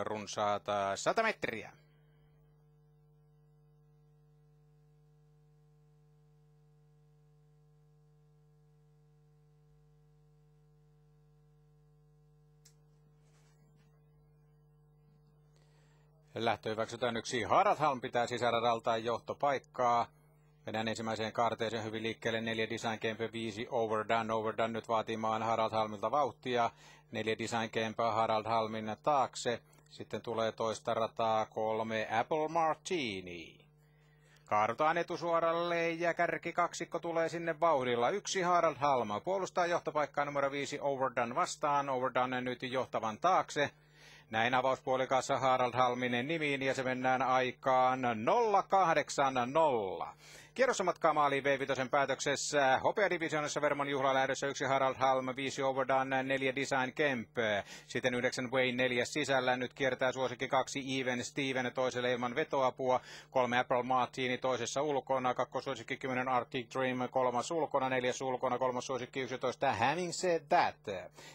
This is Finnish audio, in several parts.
runsaata 100 metriä. Lähtö hyväksytään 1. Haraldhalm pitää sisäradaltaan johtopaikkaa. Mennään ensimmäiseen kaarteeseen hyvin liikkeelle. 4 Design Kempe, 5 Overdone. Overdone nyt vaatimaan Haraldhalmilta vauhtia. 4 Design Kempe Haraldhalmin taakse. Sitten tulee toista rataa 3 Apple Martini. Kaadutaan etusuoralle ja kärkikaksikko tulee sinne vauhdilla. 1 Haraldhalm puolustaa johtopaikkaa numero 5 Overdone vastaan. Overdone nyt johtavan taakse. Näin avauspuolikassa Haraldhalminen nimiin ja se mennään aikaan 0.80. Kierrossa matkaa maaliin V5 päätöksessä. Hopeadivisioonassa Vermon juhlalähdössä 1 Haraldhalm, 5 Overdone, 4 Design Kemp. Sitten 9 Wayne 4 sisällä. Nyt kiertää suosikki 2 Even Steven toiselle ilman vetoapua. 3 Apple Martini toisessa ulkona. 2 suosikki 10 Arctic Dream, 3 ulkona, 4 ulkona, 3 suosikki 11 Having Said That.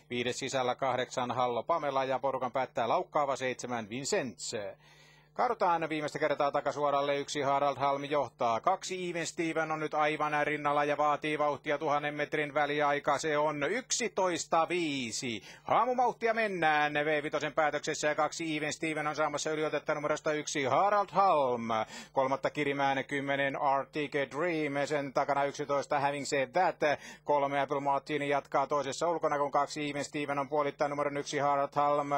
5 sisällä 8 Hallo Pamela ja porukan päättää laukkaava 7 Vincenze. Kaadutaan viimeistä kertaa takasuoralle. 1 Haraldhalm johtaa. 2 Even Steven on nyt aivan rinnalla ja vaatii vauhtia 1000 metrin väliaika. Se on 11.5. Haamumauhtia mennään V5 päätöksessä ja 2 Even Steven on saamassa yliotetta numerosta 1 Haraldhalm. 3. Kirimään 10 Arctic Dream. Sen takana 11 Having Said That. 3 Apple Martini jatkaa toisessa ulkona, kun 2 Even Steven on puolittaa numeron 1 Haraldhalm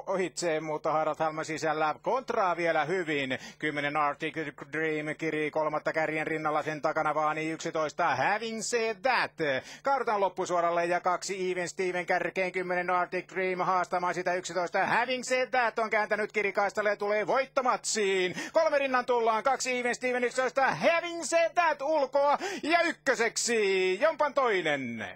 ohitse, mutta Haraldhalm sisällä kontraa vielä hyvin. 10 Arctic Dream kirii 3. kärjen rinnalla, sen takana vaani 11 Having Said That. Kaadutaan loppusuoralle ja 2 Even Steven kärkeen, 10 Arctic Dream haastamaan sitä 11 Having Said That on kääntänyt kirikaistalle ja tulee voittomatsiin. 3 rinnan tullaan, 2 Even Steven 11 Having Said That ulkoa ja ykköseksi Jompan toinen.